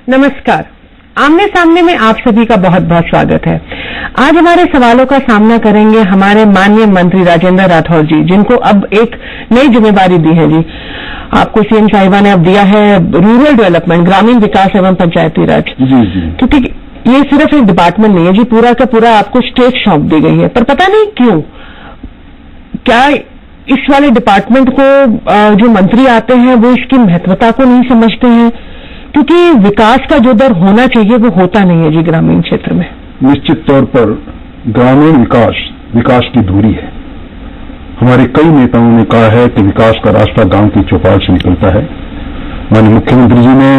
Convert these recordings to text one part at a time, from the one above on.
नमस्कार। आमने सामने में आप सभी का बहुत बहुत स्वागत है। आज हमारे सवालों का सामना करेंगे हमारे माननीय मंत्री राजेंद्र राठौर जी, जिनको अब एक नई जिम्मेदारी दी है जी। आपको सीएम साहिबा ने अब दिया है रूरल डेवलपमेंट, ग्रामीण विकास एवं पंचायती राज। क्योंकि ये सिर्फ एक डिपार्टमेंट नहीं है जी, पूरा का पूरा आपको स्टेट सौंप दी गई है। पर पता नहीं क्यों, क्या इस वाले डिपार्टमेंट को जो मंत्री आते हैं वो इसकी महत्वता को नहीं समझते हैं, क्योंकि विकास का जो दर होना चाहिए वो होता नहीं है जी ग्रामीण क्षेत्र में। निश्चित तौर पर ग्रामीण विकास की दूरी है। हमारे कई नेताओं ने कहा है कि विकास का रास्ता गांव की चौपाल से निकलता है। माननीय मुख्यमंत्री जी ने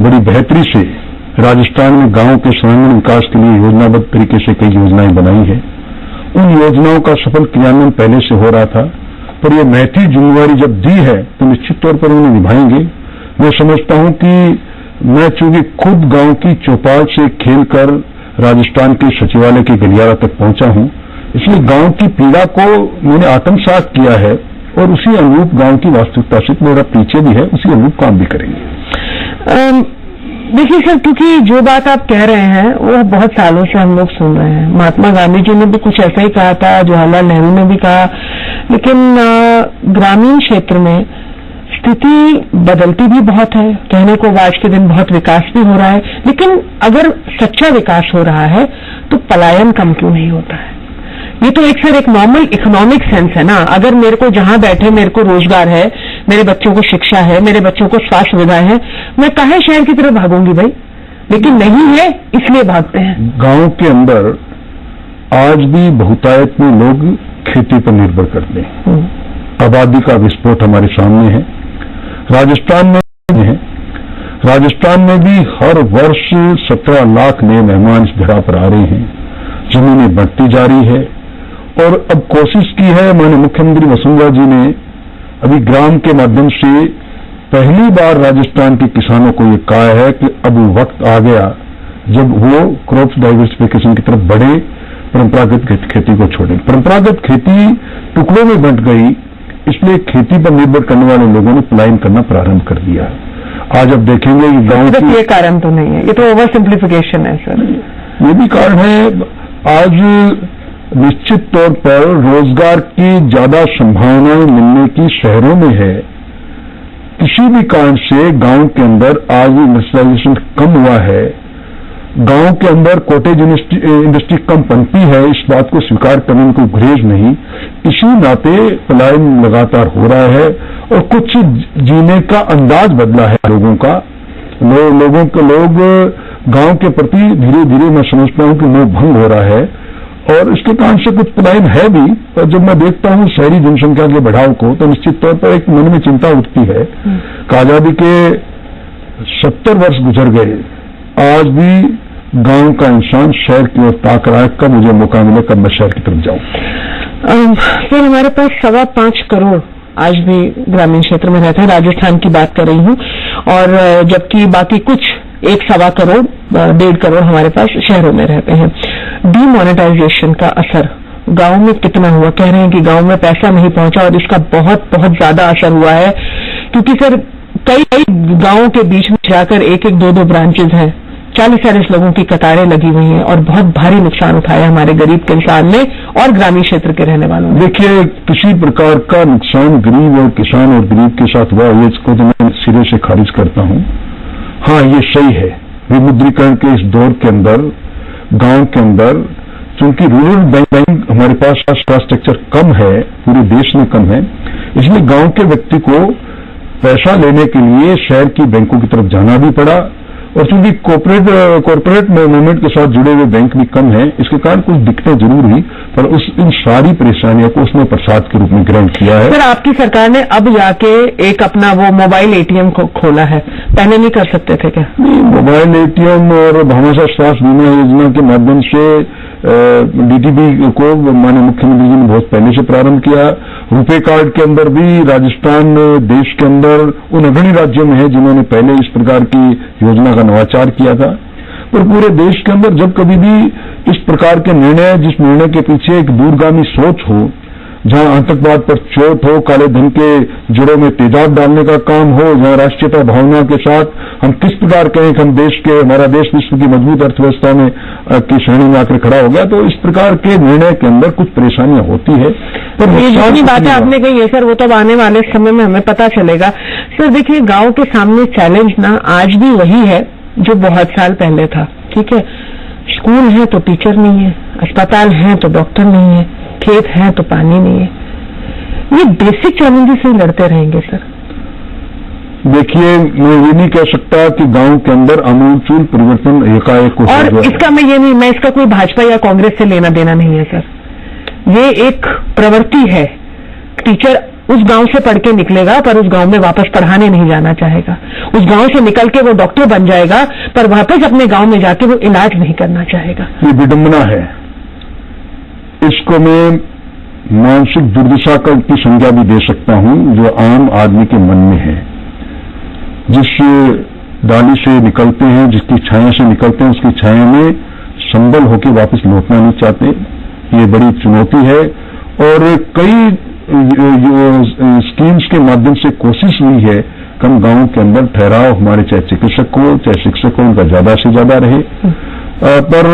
बड़ी बेहतरी से राजस्थान में गांव के सर्वांगीण विकास के लिए योजनाबद्ध तरीके से कई योजनाएं बनाई है। उन योजनाओं का सफल क्रियान्वयन पहले से हो रहा था, पर यह महती जिम्मेवारी जब दी है तो निश्चित तौर पर उन्हें निभाएंगे। मैं समझता हूं कि मैं चूंकि खुद गांव की चौपाल से खेलकर राजस्थान के सचिवालय के गलियारा तक पहुंचा हूं, इसलिए गांव की पीड़ा को मैंने आत्मसात किया है और उसी अनुरूप गांव की वास्तविकता से मेरा पीछे भी है, उसी अनुरूप काम भी करेंगे। देखिए सर, क्योंकि जो बात आप कह रहे हैं वो बहुत सालों से हम लोग सुन रहे हैं। महात्मा गांधी जी ने भी कुछ ऐसा ही कहा था, जवाहरलाल नेहरू ने भी कहा, लेकिन ग्रामीण क्षेत्र में स्थिति बदलती भी बहुत है। कहने को आज के दिन बहुत विकास भी हो रहा है, लेकिन अगर सच्चा विकास हो रहा है तो पलायन कम क्यों नहीं होता है? ये तो एक नॉर्मल इकोनॉमिक सेंस है ना। अगर मेरे को जहां बैठे मेरे को रोजगार है, मेरे बच्चों को शिक्षा है, मेरे बच्चों को स्वास्थ्य सुविधाएं हैं, मैं काहे शहर की तरफ भागूंगी भाई? लेकिन नहीं है, इसलिए भागते हैं। गांव के अंदर आज भी बहुतायत में लोग खेती पर निर्भर करते हैं। आबादी का विस्फोट हमारे सामने है। राजस्थान में भी हर वर्ष 17 लाख नए मेहमान इस धरा पर आ रहे हैं। जमीनें बढ़ती जा रही है और अब कोशिश की है माननीय मुख्यमंत्री वसुंधरा जी ने अभी ग्राम के माध्यम से पहली बार राजस्थान के किसानों को ये कहा है कि अब वक्त आ गया जब वो क्रॉप डाइवर्सिफिकेशन की तरफ बढ़े, परंपरागत खेती को छोड़े। परंपरागत खेती टुकड़ों में बंट गई, इसलिए खेती पर निर्भर करने वाले लोगों ने पलायन करना प्रारंभ कर दिया है। आज अब देखेंगे कि गांव की ये कारण तो नहीं है, ये तो ओवर सिंप्लीफिकेशन है सर। ये भी कारण है। आज निश्चित तौर पर रोजगार की ज्यादा संभावनाएं मिलने की शहरों में है। किसी भी कारण से गांव के अंदर आज इंडस्ट्रियलाइजेशन कम हुआ है, गांव के अंदर कॉटेज इंडस्ट्री कम पनपी है, इस बात को स्वीकार करने में कोई गुरेज नहीं। इसी नाते पलायन लगातार हो रहा है और कुछ जीने का अंदाज बदला है लोगों का। लोग गांव के प्रति धीरे धीरे मैं समझता हूं कि मोह भंग हो रहा है और इसके कारण से कुछ पलायन है भी। और जब मैं देखता हूं शहरी जनसंख्या के बढ़ाव को तो निश्चित तौर पर एक मन में चिंता उठती है कि आजादी के 70 वर्ष गुजर गए, आज भी गांव का इंसान शहर की ओर ताक रहा है, कब मुझे मौका मिले, कब मैं शहर की तरफ जाऊं। सर, हमारे पास 5.25 करोड़ आज भी ग्रामीण क्षेत्र में रहते हैं, राजस्थान की बात कर रही हूं, और जबकि बाकी कुछ 1.25 करोड़ 1.5 करोड़ हमारे पास शहरों में रहते हैं। डीमोनेटाइजेशन का असर गांव में कितना हुआ? कह रहे हैं कि गांव में पैसा नहीं पहुंचा और इसका बहुत बहुत ज्यादा असर हुआ है, क्योंकि सर कई गांवों के बीच में जाकर 1-1, 2-2 ब्रांचेज हैं, 40-40 लोगों की कतारें लगी हुई हैं और बहुत भारी नुकसान उठाया हमारे गरीब के इंसान ने और ग्रामीण क्षेत्र के रहने वालों ने। देखिए, किसी प्रकार का नुकसान गरीब और किसान और गरीब के साथ हुआ, ये इसको तो मैं सिरे से खारिज करता हूं। हाँ, ये सही है, विमुद्रीकरण के इस दौर के अंदर गांव के अंदर चूंकि रूरल बैंक हमारे पास इंफ्रास्ट्रक्चर कम है, पूरे देश में कम है, इसलिए गांव के व्यक्ति को पैसा लेने के लिए शहर की बैंकों की तरफ जाना भी पड़ा। और चूंकि कॉर्पोरेट मूवमेंट के साथ जुड़े हुए बैंक भी कम हैं, इसके कारण कुछ दिक्कतें जरूर हुई, पर इन सारी परेशानियों को उसने प्रसाद के रूप में ग्रहण किया है। सर, आपकी सरकार ने अब जाके एक अपना वो मोबाइल एटीएम को खोला है, पहले नहीं कर सकते थे क्या? नहीं, मोबाइल एटीएम और भामाशाह स्वास्थ्य बीमा योजना के माध्यम से डीटीबी को माननीय मुख्यमंत्री जी ने बहुत पहले से प्रारंभ किया। रुपे कार्ड के अंदर भी राजस्थान देश के अंदर उन अग्रणी राज्यों में है जिन्होंने पहले इस प्रकार की योजना का नवाचार किया था। पर पूरे देश के अंदर जब कभी भी इस प्रकार के निर्णय, जिस निर्णय के पीछे एक दूरगामी सोच हो, जहां आतंकवाद पर चोट हो, काले धन के जड़ों में तेजाब डालने का काम हो, जहां राष्ट्रीयता भावना के साथ हम किस प्रकार कहें कि हम हमारा देश विश्व की मजबूत अर्थव्यवस्था में की श्रेणी में आकर खड़ा हो गया, तो इस प्रकार के निर्णय के अंदर कुछ परेशानियां होती है। पर ये जितनी बातें आपने कही है सर, वो तो आने वाले समय में हमें पता चलेगा। सर देखिए, गांव के सामने चैलेंज ना आज भी वही है जो बहुत साल पहले था। ठीक है, स्कूल है तो टीचर नहीं है, अस्पताल है तो डॉक्टर नहीं है, खेत है तो पानी नहीं है। ये बेसिक चैलेंजेस से लड़ते रहेंगे सर। देखिए, मैं ये नहीं कह सकता कि गांव के अंदर आमूलचूल परिवर्तन एकाएक हो। और इसका मैं इसका कोई भाजपा या कांग्रेस से लेना देना नहीं है सर। ये एक प्रवृत्ति है। टीचर उस गांव से पढ़ के निकलेगा पर उस गांव में वापस पढ़ाने नहीं जाना चाहेगा। उस गांव से निकल के वो डॉक्टर बन जाएगा पर वापस अपने गांव में जाके वो इलाज नहीं करना चाहेगा। ये विडंबना है। इसको मैं मानसिक दुर्दशा की संज्ञा भी दे सकता हूं जो आम आदमी के मन में है। जिस डाली से निकलते हैं, जिसकी छाया से निकलते हैं, उसकी छाया में संबल होकर वापस लौटना नहीं चाहते। ये बड़ी चुनौती है और कई स्कीम्स के माध्यम से कोशिश हुई है कि हम गांव के अंदर ठहराव हमारे चाहे चिकित्सक हो चाहे शिक्षक हो उनका ज्यादा से ज्यादा रहे। पर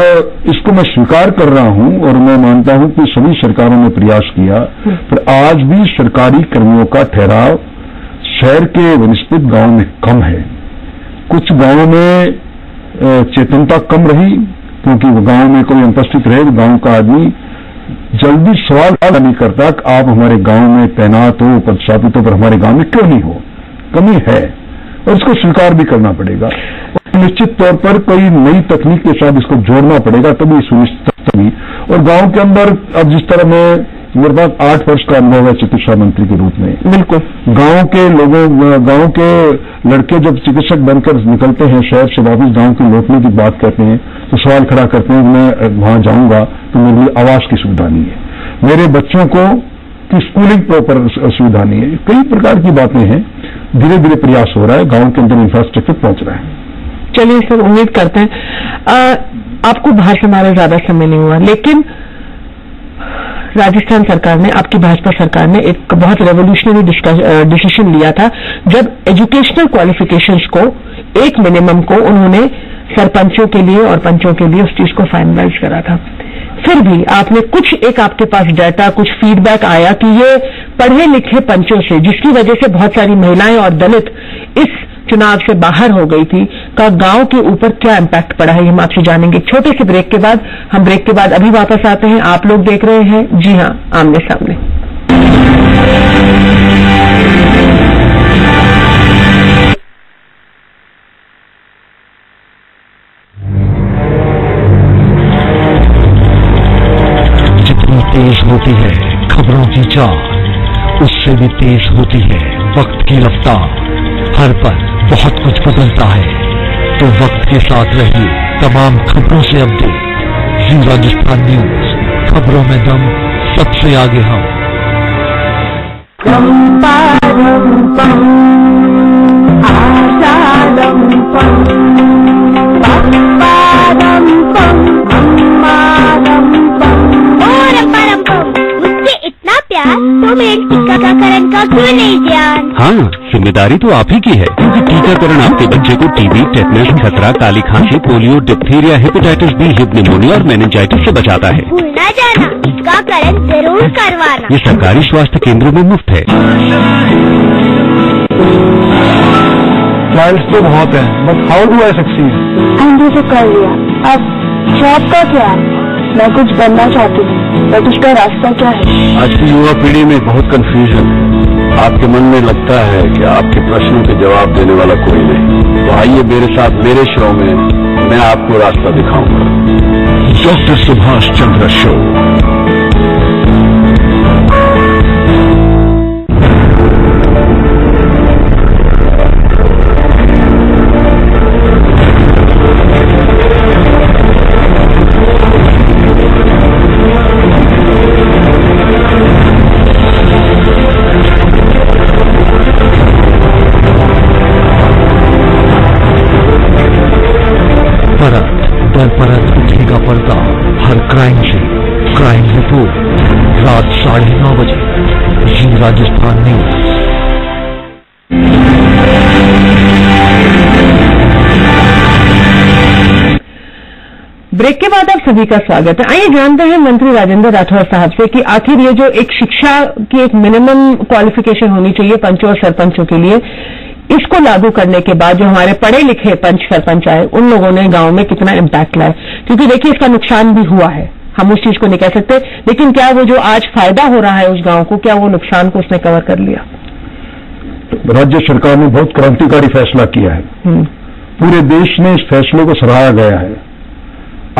इसको मैं स्वीकार कर रहा हूं और मैं मानता हूं कि सभी सरकारों ने प्रयास किया, पर आज भी सरकारी कर्मियों का ठहराव शहर के वनस्पत गांव में कम है। कुछ गांवों में चेतनता कम रही क्योंकि वो गांव में कोई अनुपस्थित रहे, गांव का आदमी जल्दी सवाल नहीं करता कि आप हमारे गांव में तैनात हो, पदस्थापित हो, पर हमारे गांव में क्यों नहीं हो। कमी है और इसको स्वीकार भी करना पड़ेगा। निश्चित तौर पर कोई नई तकनीक के साथ इसको जोड़ना पड़ेगा, तभी सुनिश्चित होगी। और गांव के अंदर अब जिस तरह मेरे पास 8 वर्ष का अनुभव है चिकित्सा मंत्री के रूप में, बिल्कुल गांव के लोगों, गांव के लड़के जब चिकित्सक बनकर निकलते हैं शहर से वापस गांव के लौटने की बात करते हैं तो सवाल खड़ा करते हैं कि मैं वहां जाऊंगा तो मेरे लिए आवास की सुविधा नहीं है, मेरे बच्चों को की स्कूलिंग प्रॉपर सुविधा नहीं है। कई प्रकार की बातें हैं। धीरे धीरे प्रयास हो रहा है, गांव के अंदर इंफ्रास्ट्रक्चर पहुंच रहा है। चलिए सर, उम्मीद करते हैं आपको बाहर से हमारा ज्यादा समय नहीं हुआ, लेकिन राजस्थान सरकार ने, आपकी भाजपा सरकार ने एक बहुत रेवोल्यूशनरी डिसीजन लिया था जब एजुकेशनल क्वालिफिकेशंस को एक मिनिमम को उन्होंने सरपंचों के लिए और पंचों के लिए उस चीज को फाइनलाइज करा था। फिर भी आपने एक आपके पास डाटा, कुछ फीडबैक आया कि ये पढ़े लिखे पंचों से, जिसकी वजह से बहुत सारी महिलाएं और दलित इस चुनाव से बाहर हो गई थी, का गांव के ऊपर क्या इम्पैक्ट पड़ा है, हम आपसे जानेंगे छोटे से ब्रेक के बाद। हम ब्रेक के बाद अभी वापस आते हैं। आप लोग देख रहे हैं, जी हां, आमने सामने। जितनी तेज होती है खबरों की चाल, उससे भी तेज होती है वक्त की रफ्तार। हर पल बहुत कुछ बदलता है, तो वक्त के साथ रहिए तमाम खबरों से अपडेट। जी राजस्थान न्यूज, खबरों में दम, सबसे आगे हम। मुझसे इतना प्यार तो मेरे टीकाकरण का क्यों नहीं ध्यान? हाँ, जिम्मेदारी तो आप ही की है, क्योंकि टीकाकरण आपके बच्चे को टीबी, टेटनस, खतरा, काली खांसी, polio, diphtheria, hepatitis B, Hib pneumonia और मेनिंजाइटिस से बचाता है। भूल न जाना, टीकाकरण जरूर करवाना। ये सरकारी स्वास्थ्य केंद्रों में मुफ्त है। क्लाइंट्स तो बहुत है, but how do I succeed? MD तो कर लिया, अब जॉब का क्या? मैं कुछ बनना चाहती हूँ, बट उसका रास्ता क्या है? आज की युवा पीढ़ी में बहुत कंफ्यूजन। आपके मन में लगता है कि आपके प्रश्नों के जवाब देने वाला कोई नहीं, तो आइए मेरे साथ मेरे शो में मैं आपको रास्ता दिखाऊंगा। Doctor Subhash Chandra show. परत दर परत उठेगा पर्दा, हर क्राइम से क्राइम रिपोर्ट। रात 9:30 बजे। जी राजस्थान न्यूज। ब्रेक के बाद आप सभी का स्वागत है। आइए जानते हैं मंत्री राजेंद्र राठौर साहब से कि आखिर ये जो एक शिक्षा की एक मिनिमम क्वालिफिकेशन होनी चाहिए पंचों और सरपंचों के लिए, इसको लागू करने के बाद जो हमारे पढ़े लिखे पंच सरपंच आए उन लोगों ने गांव में कितना इम्पैक्ट लाया, क्योंकि देखिए इसका नुकसान भी हुआ है, हम उस चीज को नहीं कह सकते, लेकिन क्या वो जो आज फायदा हो रहा है उस गांव को, क्या वो नुकसान को उसने कवर कर लिया? राज्य सरकार ने बहुत क्रांतिकारी फैसला किया है। पूरे देश में इस फैसले को सराहा गया है।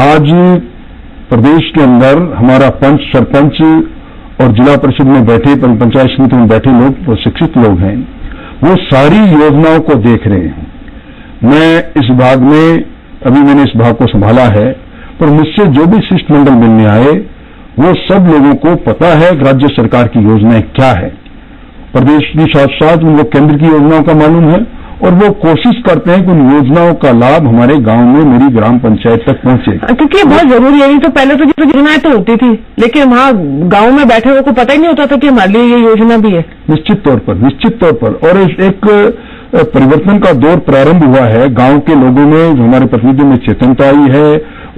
आज प्रदेश के अंदर हमारा पंच सरपंच और जिला परिषद में बैठे, पंचायत समिति में बैठे लोग शिक्षित लोग हैं, वो सारी योजनाओं को देख रहे हैं। मैं इस भाग में, अभी मैंने इस भाग को संभाला है, पर मुझसे जो भी शिष्टमंडल मिलने आए वो सब लोगों को पता है राज्य सरकार की योजनाएं क्या है। प्रदेश के साथ साथ उनको केंद्र की योजनाओं का मालूम है और वो कोशिश करते हैं कि उन योजनाओं का लाभ हमारे गांव में, मेरी ग्राम पंचायत तक पहुंचे, क्योंकि ये बहुत जरूरी है। तो पहले तो जो योजनाएं तो होती थी, लेकिन वहां गांव में बैठे हुए को पता ही नहीं होता था कि हमारे लिए ये योजना भी है। निश्चित तौर पर और एक परिवर्तन का दौर प्रारंभ हुआ है। गांव के लोगों में, जो हमारे प्रतिनिधियों में चेतनता आई है,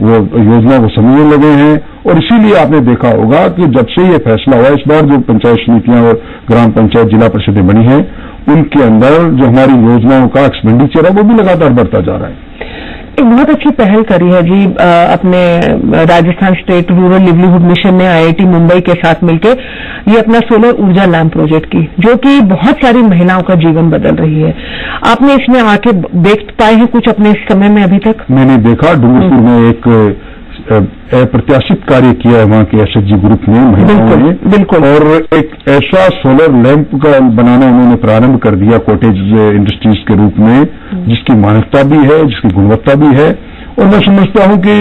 वो योजना को समझने लगे हैं। और इसीलिए आपने देखा होगा कि जब से ये फैसला हुआ, इस बार जो पंचायत समितियां और ग्राम पंचायत जिला परिषदें बनी हैं, उनके अंदर जो हमारी योजनाओं का एक्सपेंडिचर है वो भी लगातार बढ़ता जा रहा है। एक बहुत अच्छी पहल करी है जी अपने Rajasthan state rural livelihood mission ने आईआईटी मुंबई के साथ मिलकर ये अपना सोलर ऊर्जा लैंप प्रोजेक्ट की, जो कि बहुत सारी महिलाओं का जीवन बदल रही है। आपने इसमें आके देख पाए हैं कुछ अपने इस समय में अभी तक? मैंने देखा, डूंगरपुर में एक अप्रत्याशित कार्य किया है वहां के एसएचजी ग्रुप ने, महिलाओं ने, बिल्कुल, और एक ऐसा सोलर लैंप का बनाना उन्होंने प्रारंभ कर दिया कॉटेज इंडस्ट्रीज के रूप में, जिसकी मान्यता भी है, जिसकी गुणवत्ता भी है। और मैं समझता हूं कि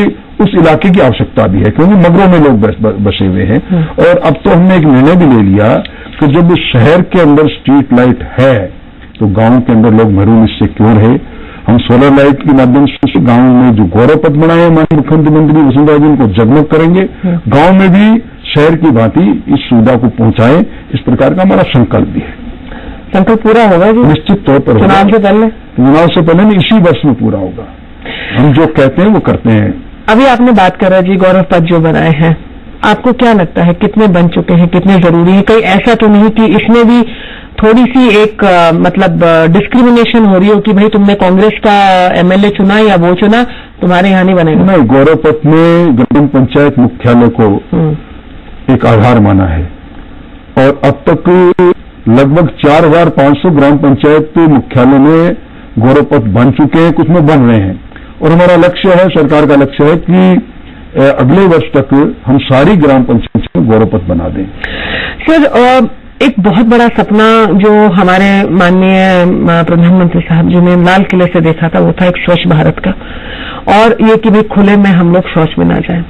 उस इलाके की आवश्यकता भी है, क्योंकि मगरों में लोग बसे हुए हैं। और अब तो हमने एक निर्णय भी ले लिया कि जब शहर के अंदर स्ट्रीट लाइट है तो गांव के अंदर लोग महरूम इससे क्यों रहे। हम सोलर लाइट के माध्यम से गांव में जो गौरव पथ बनाए हैं माननीय मुख्यमंत्री वसुंधरा जी, उनको जगमग करेंगे। गांव में भी शहर की भांति इस सुविधा को पहुंचाएं, इस प्रकार का हमारा संकल्प भी है। संकल्प पूरा होगा जी? निश्चित तौर पर चुनाव से पहले? चुनाव से पहले नहीं, इसी वर्ष में पूरा होगा। हम जो कहते हैं वो करते हैं। अभी आपने बात करा जी गौरव पथ जो बनाए हैं, आपको क्या लगता है कितने बन चुके हैं, कितने जरूरी है? कहीं ऐसा तो नहीं कि इसमें भी थोड़ी सी एक मतलब डिस्क्रिमिनेशन हो रही हो कि भाई तुमने कांग्रेस का एमएलए चुना या वो चुना, तुम्हारे यहाँ नहीं बनेगा? नहीं, गौरव पथ में ग्राम पंचायत मुख्यालय को एक आधार माना है और अब तक लगभग 4500 ग्राम पंचायत मुख्यालय में गौरव पथ बन चुके हैं, कुछ में बन रहे हैं। और हमारा लक्ष्य है, सरकार का लक्ष्य है कि अगले वर्ष तक हम सारी ग्राम पंचायत में गौरव पथ बना दें। सर, एक बहुत बड़ा सपना जो हमारे माननीय प्रधानमंत्री साहब जी ने लाल किले से देखा था, वो था एक स्वच्छ भारत का, और ये कि भाई खुले में हम लोग शौच में ना जाएं।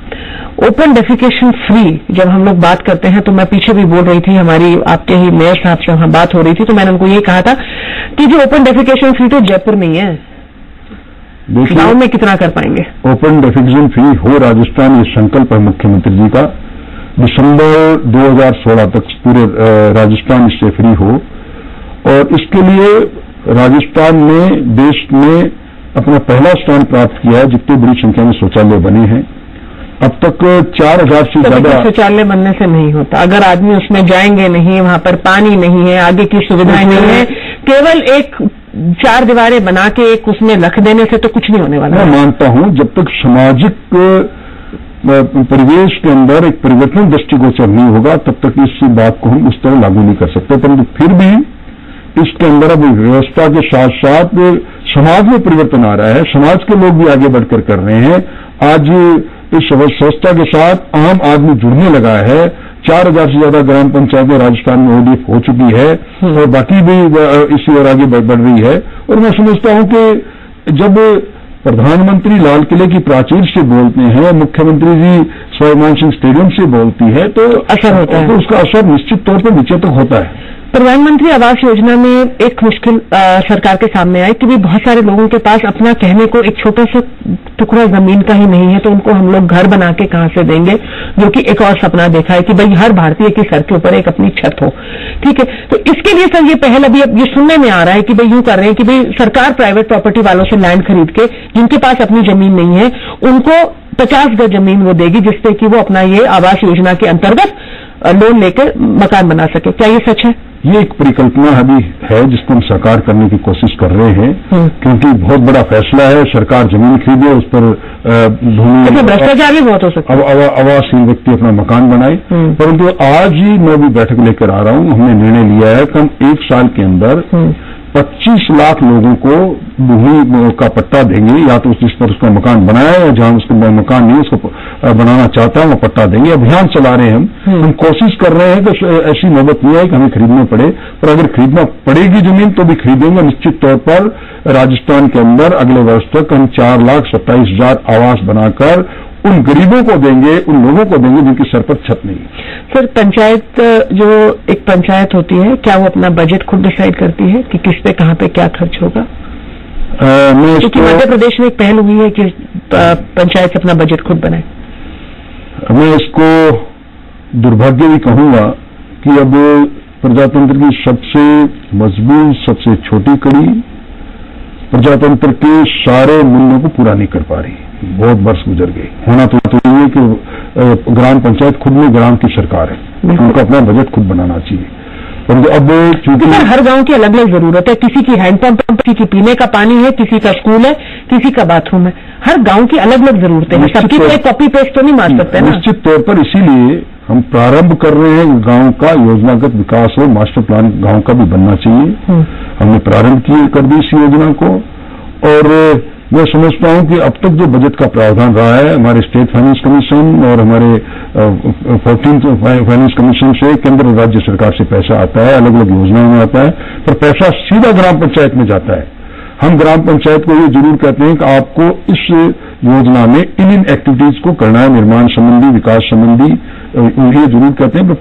ओपन डेफिकेशन फ्री जब हम लोग बात करते हैं, तो मैं पीछे भी बोल रही थी, हमारी आपके ही मेयर साहब से वहां बात हो रही थी, तो मैंने उनको ये कहा था कि जो ओपन डेफिकेशन फ्री तो जयपुर में ही है, गांव में कितना कर पाएंगे? ओपन डेफिकेशन फ्री हो राजस्थान, ये संकल्प है मुख्यमंत्री जी का। दिसंबर 2016 तक पूरे राजस्थान इससे फ्री हो, और इसके लिए राजस्थान ने देश में अपना पहला स्थान प्राप्त किया है। जितनी बड़ी संख्या में शौचालय बने हैं, अब तक 4000 से ज्यादा शौचालय बनने से नहीं होता। अगर आदमी उसमें जाएंगे नहीं, वहां पर पानी नहीं है, आगे की सुविधाएं नहीं है, केवल एक 4 दीवारें बना के एक उसमें रख देने से तो कुछ नहीं होने वाला। मैं मानता हूं जब तक सामाजिक परिवेश के अंदर एक परिवर्तन दृष्टिगोचर नहीं होगा, तब तक इस बात को हम उस तरह लागू नहीं कर सकते। परंतु फिर भी इसके अंदर अब व्यवस्था के साथ साथ समाज में परिवर्तन आ रहा है, समाज के लोग भी आगे बढ़कर कर रहे हैं। आज इस व्यवस्था के साथ आम आदमी जुड़ने लगा है। 4000 से ज्यादा ग्राम पंचायतें राजस्थान में ओडीएफ हो चुकी है और बाकी भी इसी ओर आगे बढ़ रही है। और मैं समझता हूं कि जब प्रधानमंत्री लाल किले की प्राचीर से बोलते हैं, मुख्यमंत्री जी सवाई मान सिंह स्टेडियम से बोलती है, तो असर होता है, तो उसका असर निश्चित तौर पर नीचे तक होता है। प्रधानमंत्री आवास योजना में एक मुश्किल सरकार के सामने आई कि भी बहुत सारे लोगों के पास अपना कहने को एक छोटा सा टुकड़ा जमीन का ही नहीं है, तो उनको हम लोग घर बना के कहां से देंगे, जो कि एक और सपना देखा है कि भाई हर भारतीय की सर के ऊपर एक अपनी छत हो। ठीक है, तो इसके लिए सर ये पहल अभी अब ये सुनने में आ रहा है कि भाई यूं कर रहे हैं कि भाई सरकार प्राइवेट प्रॉपर्टी वालों से लैंड खरीद के, जिनके पास अपनी जमीन नहीं है, उनको 50 गज जमीन वो देगी, जिससे कि वो अपना ये आवास योजना के अंतर्गत लोन लेकर मकान बना सके। क्या ये सच है? ये एक परिकल्पना अभी है जिसको हम साकार करने की कोशिश कर रहे हैं, क्योंकि बहुत बड़ा फैसला है, सरकार जमीन खरीदे, उस पर भूमि भ्रष्टाचार भी बहुत हो सकता है, आवासहीन व्यक्ति अपना मकान बनाए। परंतु आज ही मैं भी बैठक लेकर आ रहा हूं, हमने निर्णय लिया है कि हम 1 साल के अंदर 25 लाख लोगों को भूमि का पट्टा देंगे, या तो जिस पर उसका मकान बनाया है, या जहां उसको मकान नहीं उसको बनाना चाहता है वो पट्टा देंगे। अभियान चला रहे हैं हम कोशिश कर रहे हैं कि ऐसी नौबत नहीं है कि हमें खरीदना पड़े, पर अगर खरीदना पड़ेगी जमीन तो भी खरीदेंगे। निश्चित तौर पर राजस्थान के अंदर अगले वर्ष तक हम 4,27,000 आवास बनाकर उन गरीबों को देंगे, उन लोगों को देंगे जिनकी सर पर छत नहीं। सर, पंचायत जो एक पंचायत होती है, क्या वो अपना बजट खुद डिसाइड करती है कि किस पे कहां पे क्या खर्च होगा? क्योंकि मध्य प्रदेश में एक पहल हुई है कि पंचायत अपना बजट खुद बनाए। मैं इसको दुर्भाग्य भी कहूंगा कि अब प्रजातंत्र की सबसे मजबूत, सबसे छोटी कड़ी प्रजातंत्र के सारे मूल्यों को पूरा नहीं कर पा रही। बहुत वर्ष गुजर गए। होना तो ये कि ग्राम पंचायत खुद में ग्राम की सरकार है, उनको अपना बजट खुद बनाना चाहिए। परंतु अब चूंकि हर गांव की अलग अलग जरूरत है, किसी की हैंडपंप, किसी की पीने का पानी है, किसी का स्कूल है, किसी का बाथरूम है, हर गांव की अलग अलग जरूरतें हैं, सबकी तो एक कॉपी पेस्ट तो नहीं मार सकते ना। निश्चित तौर पर इसीलिए हम प्रारंभ कर रहे हैं गांव का योजनागत विकास हो, मास्टर प्लान गांव का भी बनना चाहिए। हमने प्रारंभ कर दी इस योजना को, और मैं समझता हूं कि अब तक जो बजट का प्रावधान रहा है, हमारे स्टेट फाइनेंस कमीशन और हमारे 14th फाइनेंस कमीशन से केंद्र और राज्य सरकार से पैसा आता है, अलग अलग योजनाओं में आता है, पर पैसा सीधा ग्राम पंचायत में जाता है। हम ग्राम पंचायत को ये जरूर कहते हैं कि आपको इस योजना में इन एक्टिविटीज को करना है, निर्माण संबंधी, विकास संबंधी, ये जरूर कहते हैं। पर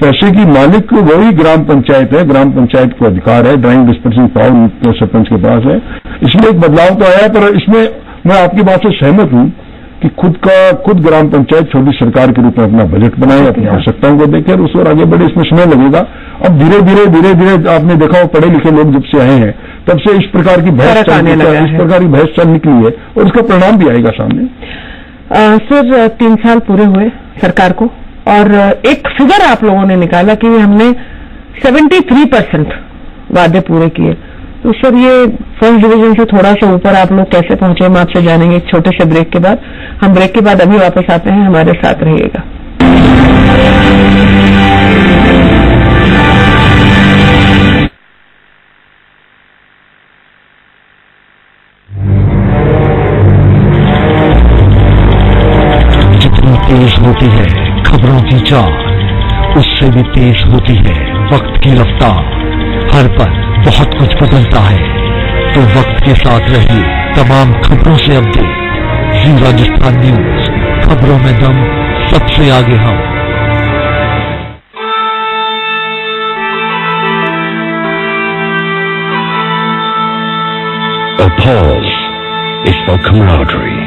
पैसे की मालिक वही ग्राम पंचायत है, ग्राम पंचायत को अधिकार है, ड्राइंग डिस्पर्सिंग पावर सरपंच के पास है। इसलिए एक बदलाव तो आया, पर इसमें मैं आपकी बात से सहमत हूं कि खुद ग्राम पंचायत छोटी सरकार के रूप में अपना बजट बनाए, अपनी आवश्यकताओं को देखे और उस पर आगे बढ़े। इसमें समय लगेगा। अब धीरे धीरे आपने देखा, पढ़े लिखे लोग जब से आए हैं तब से इस प्रकार की बहस चल निकली है, और उसका परिणाम भी आएगा सामने। सर, 3 साल पूरे हुए सरकार को, और एक फिगर आप लोगों ने निकाला कि हमने 73% वादे पूरे किए। तो सर, ये फर्स्ट डिवीजन से थोड़ा सा ऊपर आप लोग कैसे पहुंचे, हम आपसे जानेंगे एक छोटे से ब्रेक के बाद। हम ब्रेक के बाद अभी वापस आते हैं, हमारे साथ रहिएगा। जितनी तेज होती है खबरों की चाल, उससे भी तेज होती है वक्त की रफ्तार। हर पल बहुत कुछ बदलता है, तो वक्त के साथ रहिए तमाम खबरों से अपडेट। जी राजस्थान न्यूज, खबरों में दम, सबसे आगे हम। A pause is for camaraderie,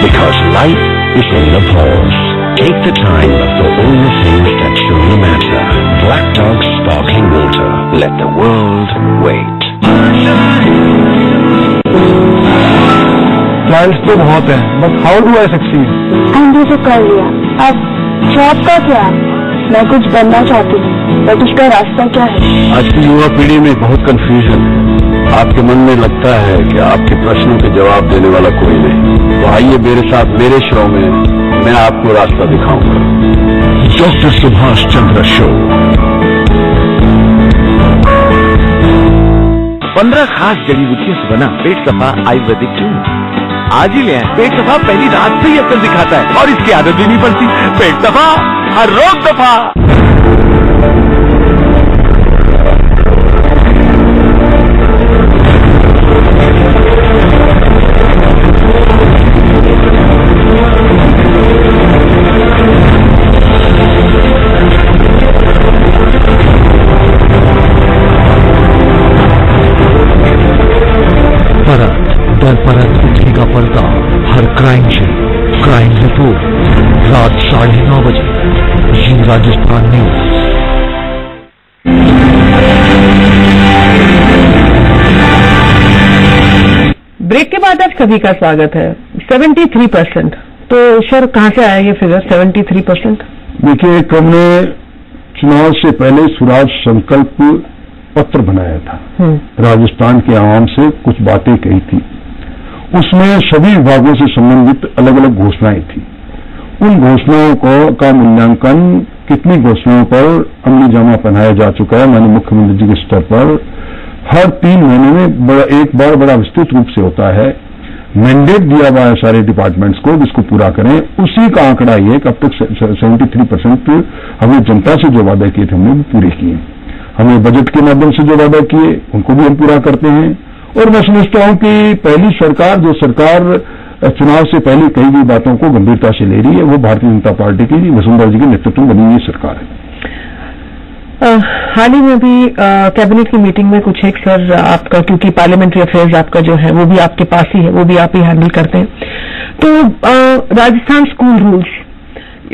because life is in the pause. Take the time for all the things that truly matter. Black Dog Sparkling Water. Let the world wait. Plans तो बहुत हैं, but how do I succeed? MBA तो कर लिया, अब job का क्या? मैं कुछ बनना चाहती हूँ, बट उसका रास्ता क्या है? आज की युवा पीढ़ी में बहुत कंफ्यूजन। आपके मन में लगता है कि आपके प्रश्नों के जवाब देने वाला कोई नहीं, तो आइए मेरे साथ मेरे शो में मैं आपको रास्ता दिखाऊंगा। Doctor Subhash Chandra show. 15 खास जड़ी बूटियों से बना पेट सफा आयुर्वेदिक चूर्ण आज ही ले आए। पेट सफा पहली रात से ही असर दिखाता है और इसकी आदत भी नहीं पड़ती। पेट सफा, हर रोग दफा। घर पर उठेगा पर्दा हर क्राइम से। क्राइम रिपोर्ट रात 9:30 बजे, ये राजस्थान न्यूज। ब्रेक के बाद आप सभी का स्वागत है। 73%, तो सर कहां से आया ये फिगर 73%? देखिए, एक हमने चुनाव से पहले स्वराज संकल्प पत्र बनाया था, राजस्थान के आवाम से कुछ बातें कही थी। उसमें सभी विभागों से संबंधित अलग अलग घोषणाएं थी। उन घोषणाओं का मूल्यांकन कितनी घोषणाओं पर अमली जामा पहनाया जा चुका है माननीय मुख्यमंत्री जी के स्तर पर हर 3 महीने में एक बार बड़ा विस्तृत रूप से होता है। मैंडेट दिया हुआ है सारे डिपार्टमेंट्स को जिसको पूरा करें। उसी का आंकड़ा ये कि अब तक 73% हमने जनता से जो वादा किए थे हमने भी पूरे किए। हमें बजट के माध्यम से जो वादा किए उनको भी हम पूरा करते हैं। और मैं समझता हूं कि पहली सरकार जो सरकार चुनाव से पहले कही गई बातों को गंभीरता से ले रही है वो भारतीय जनता पार्टी की वसुंधरा जी के नेतृत्व में बनी हुई सरकार है। हाल ही में भी कैबिनेट की मीटिंग में कुछ एक सर आपका, क्योंकि पार्लियामेंट्री अफेयर्स आपका जो है वो भी आपके पास ही है, वो भी आप ही हैंडल करते हैं, तो राजस्थान स्कूल रूल्स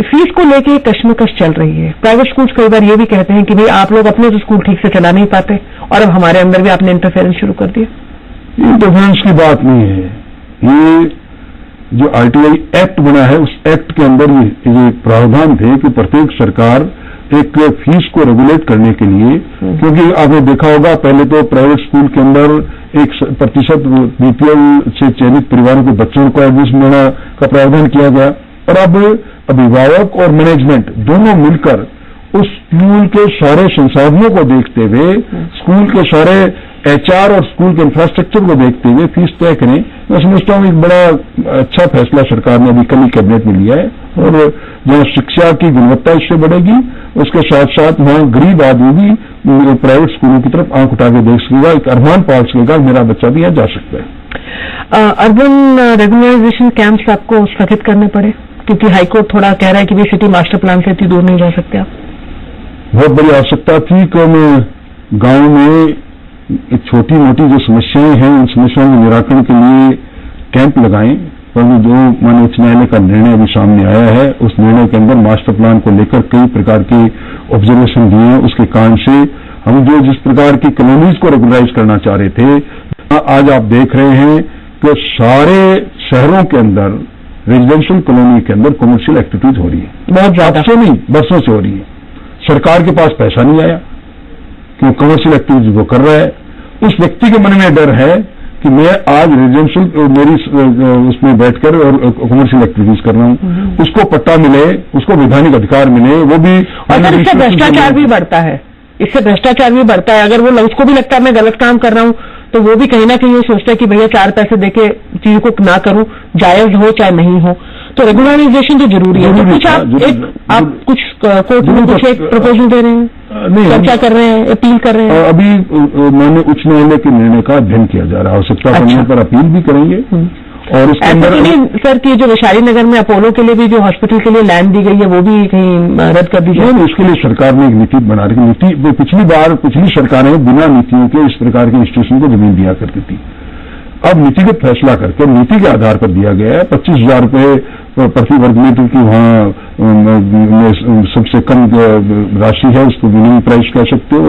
फीस को लेके कश्मकश चल रही है। प्राइवेट स्कूल्स कई बार ये भी कहते हैं कि भाई आप लोग अपने तो स्कूल ठीक से चला नहीं पाते और अब हमारे अंदर भी आपने इंटरफेरेंस शुरू कर दिया। इंटरफेरेंस की बात नहीं है, ये जो आरटीआई एक्ट बना है उस एक्ट के अंदर ये प्रावधान थे कि प्रत्येक सरकार एक फीस को रेगुलेट करने के लिए, क्योंकि आपने देखा होगा पहले तो प्राइवेट स्कूल के अंदर 1% बीपीएल से चयनित परिवारों के बच्चों को एडमिशन देने का प्रावधान किया गया और अब अभिभावक और मैनेजमेंट दोनों मिलकर उस स्कूल के सारे संसाधनों को देखते हुए, स्कूल के सारे एचआर और स्कूल के इंफ्रास्ट्रक्चर को देखते हुए फीस तय करें। मैं समझता हूं एक बड़ा अच्छा फैसला सरकार ने अभी कल ही कैबिनेट में लिया है और जहां शिक्षा की गुणवत्ता इससे बढ़ेगी उसके साथ साथ वहां गरीब आदमी भी प्राइवेट स्कूलों की तरफ आंख उठा के देख सकेगा, एक अरमान पाल सकेगा मेरा बच्चा भी यहां जा सकता है। अर्बन रेगुलराइजेशन कैंप्स आपको स्थगित करने पड़े क्योंकि हाईकोर्ट थोड़ा कह रहा है कि भाई सिटी मास्टर प्लान से इतनी दूर नहीं जा सकते आप। बहुत बड़ी आवश्यकता थी कि हम गांव में छोटी मोटी जो समस्याएं हैं उन समस्याओं के निराकरण के लिए कैंप लगाएं, पर जो माननीय उच्च न्यायालय का निर्णय अभी सामने आया है उस निर्णय के अंदर मास्टर प्लान को लेकर कई प्रकार के ऑब्जर्वेशन दिए हैं। उसके कारण से हम जो जिस प्रकार की कॉलोनीज को रेगुलराइज करना चाह रहे थे, आज आप देख रहे हैं कि सारे शहरों के अंदर रेजिडेंशियल कॉलोनी के अंदर कमर्शियल एक्टिविटीज हो रही है। बहुत ज्यादा से नहीं, बरसों से हो रही है। सरकार के पास पैसा नहीं आया कि वो कमर्शियल एक्टिविटीज वो कर रहा है। उस व्यक्ति के मन में डर है कि मैं आज रेजिडेंशियल मेरी उसमें बैठकर और कमर्शियल एक्टिविटीज कर रहा हूं, उसको पट्टा मिले, उसको वैधानिक अधिकार मिले, वो भी। इससे भ्रष्टाचार भी बढ़ता है, इससे भ्रष्टाचार भी बढ़ता है। अगर वो उसको भी लगता है मैं गलत काम कर रहा हूं तो वो भी कहीं ना कहीं ये सोचता है कि भैया 4 पैसे देके चीज को ना करूं, जायज हो चाहे नहीं हो। तो रेगुलराइजेशन तो जरूरी है। तो कुछ आप कुछ कोर्ट में कुछ एक प्रपोजल दे रहे हैं, चर्चा कर रहे हैं, अपील कर रहे हैं? अभी माननीय उच्च न्यायालय के निर्णय का अध्ययन किया जा रहा है, आवश्यकता पड़ने पर अपील भी करेंगे। और उसके अंदर सर की जो वैशाली नगर में अपोलो के लिए भी जो हॉस्पिटल के लिए लैंड दी गई है वो भी कहीं रद्द कर दी जाए। उसके लिए सरकार ने एक नीति बना रही। नीति पिछली सरकारें बिना नीतियों के इस प्रकार के इंस्टीट्यूशन को जमीन दिया करती थी। अब नीतिगत फैसला करके नीति के आधार पर दिया गया है। 25,000 रुपये प्रति वर्ग मीटर की वहां सबसे कम राशि है, उसको मिनिमम प्राइस कह सकते हो।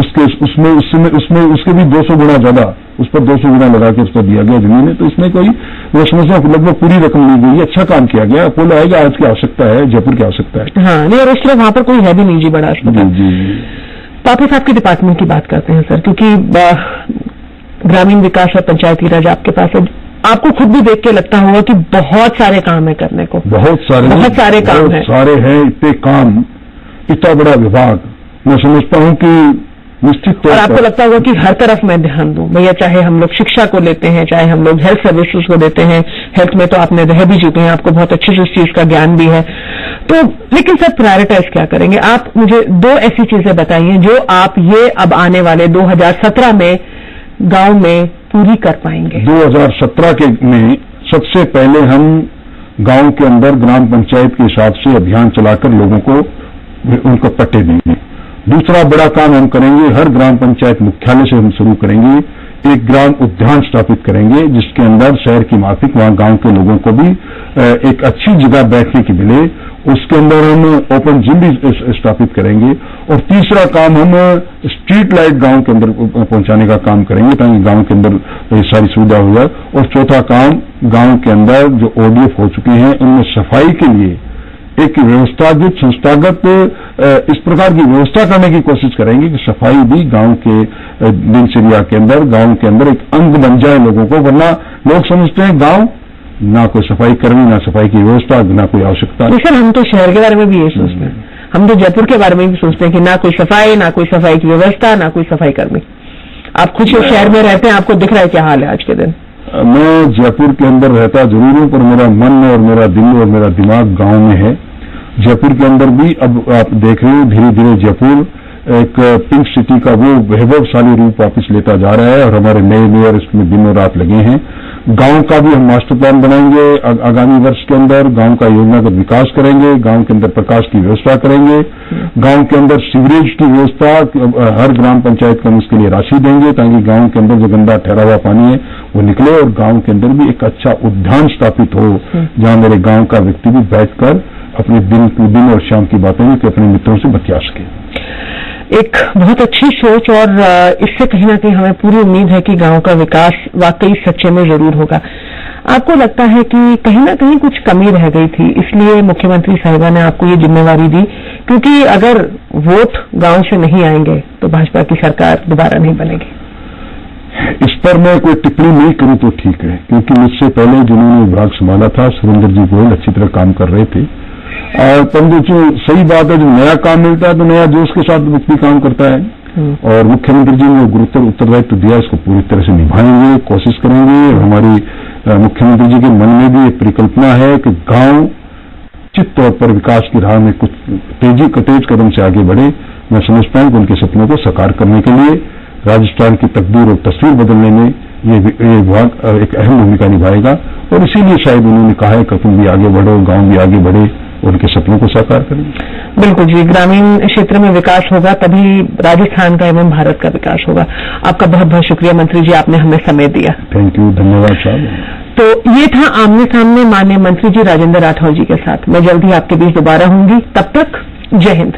उसके भी 200 गुना ज्यादा, उस पर 200 गुना लगा के उसको दिया गया जमीन है। तो इसमें कोई वो समझना लगभग पूरी रकम ली गई है। अच्छा काम किया गया। अपोलो आएगा, आज की आवश्यकता है, जयपुर की आवश्यकता है। हाँ नहीं, और उसके वहां पर कोई है भी नहीं जी बड़ा अस्पताल। वापस आपके डिपार्टमेंट की बात करते हैं सर, क्योंकि ग्रामीण विकास और पंचायती राज आपके पास है। आपको खुद भी देख के लगता होगा कि बहुत सारे काम है करने को। बहुत सारे काम है। इतने काम, इतना बड़ा विभाग, मैं समझता हूं कि निश्चित तौर पर आपको लगता होगा कि हर तरफ मैं ध्यान दूं भैया, चाहे हम लोग शिक्षा को लेते हैं, चाहे हम लोग हेल्थ सर्विसेज को देते हैं। हेल्थ में तो आपने रह भी चुके हैं, आपको बहुत अच्छे से उस चीज का ज्ञान भी है। तो लेकिन सर प्रायोरिटाइज क्या करेंगे आप? मुझे 2 ऐसी चीजें बताइए जो आप ये अब आने वाले 2017 में गांव में पूरी कर पाएंगे। 2017 के में सबसे पहले हम गांव के अंदर ग्राम पंचायत के हिसाब से अभियान चलाकर लोगों को उनको पट्टे देंगे। दूसरा बड़ा काम हम करेंगे, हर ग्राम पंचायत मुख्यालय से हम शुरू करेंगे एक ग्राम उद्यान स्थापित करेंगे, जिसके अंदर शहर की माफिक वहां गांव के लोगों को भी एक अच्छी जगह बैठने की मिले। उसके अंदर हम ओपन जिम भी स्थापित करेंगे। और तीसरा काम हम स्ट्रीट लाइट गांव के अंदर पहुंचाने का काम करेंगे, ताकि गांव के अंदर ये सारी सुविधा हो जाए। और चौथा काम, गांव के अंदर जो ODF हो चुके हैं उनमें सफाई के लिए एक व्यवस्थागत संस्थागत इस प्रकार की व्यवस्था करने की कोशिश करेंगे कि सफाई भी गांव के दिनचर्या के अंदर, गांव के अंदर एक अंग बन जाए लोगों को। वरना लोग समझते हैं गांव ना कोई सफाई कर्मी, ना सफाई की व्यवस्था, ना कोई आवश्यकता। सर, हम तो शहर के बारे में भी ये सोचते हैं, हम तो जयपुर के बारे में भी सोचते हैं कि ना कोई सफाई, ना कोई सफाई की व्यवस्था, ना कोई सफाई कर्मी। आप खुद शहर में रहते हैं, आपको दिख रहा है क्या हाल है आज के दिन? मैं जयपुर के अंदर रहता जरूर हूं, पर मेरा मन और मेरा दिल और मेरा दिमाग गांव में है। जयपुर के अंदर भी अब आप देख रहे हो धीरे धीरे जयपुर एक पिंक सिटी का वो वैभवशाली रूप वापस लेता जा रहा है। और हमारे नए मेयर इसमें दिनों रात लगे हैं। गांव का भी हम मास्टर प्लान बनाएंगे आगामी वर्ष के अंदर। गांव का योजनागत विकास करेंगे, गांव के अंदर प्रकाश की व्यवस्था करेंगे, गांव के अंदर सीवरेज की व्यवस्था, हर ग्राम पंचायत को हम उसके लिए राशि देंगे, ताकि गांव के अंदर जो गंदा ठहरा हुआ पानी है वो निकले। और गांव के अंदर भी एक अच्छा उद्यान स्थापित हो, जहां मेरे गांव का व्यक्ति भी बैठकर अपने दिन और शाम की बातें भी अपने मित्रों से बतिया सके। एक बहुत अच्छी सोच, और इससे कहीं ना कहीं हमें पूरी उम्मीद है कि गांव का विकास वाकई सच्चे में जरूर होगा। आपको लगता है कि कहीं ना कहीं कुछ कमी रह गई थी, इसलिए मुख्यमंत्री साहिबा ने आपको ये जिम्मेवारी दी? क्योंकि अगर वोट गांव से नहीं आएंगे तो भाजपा की सरकार दोबारा नहीं बनेगी। इस पर मैं कोई टिप्पणी नहीं करूं तो ठीक है, क्योंकि मुझसे पहले जिन्होंने विभाग संभाला था सुरेंद्र जी गोयल अच्छी तरह काम कर रहे थे। और परंतु सही बात है, जब नया काम मिलता है तो नया जोश के साथ व्यक्ति काम करता है। और मुख्यमंत्री जी ने गुरुतर उत्तरदायित्व दिया, इसको पूरी तरह से निभाएंगे, कोशिश करेंगे। और हमारी मुख्यमंत्री जी के मन में भी एक परिकल्पना है कि गांव निश्चित तौर पर विकास की राह में कुछ तेज कदम से आगे बढ़े। मैं समझता हूं कि उनके सपनों को साकार करने के लिए राजस्थान की तकदीर और तस्वीर बदलने में ये विभाग एक अहम भूमिका निभाएगा। और इसीलिए शायद उन्होंने कहा है कि तुम भी आगे बढ़ो, गांव भी आगे बढ़े, उनके सपनों को साकार करें। बिल्कुल जी, ग्रामीण क्षेत्र में विकास होगा तभी राजस्थान का एवं भारत का विकास होगा। आपका बहुत बहुत शुक्रिया मंत्री जी, आपने हमें समय दिया। थैंक यू, धन्यवाद साहब। तो ये था आमने सामने माननीय मंत्री जी राजेंद्र राठौर जी के साथ। मैं जल्द ही आपके बीच दोबारा होंगी, तब तक जय हिंद।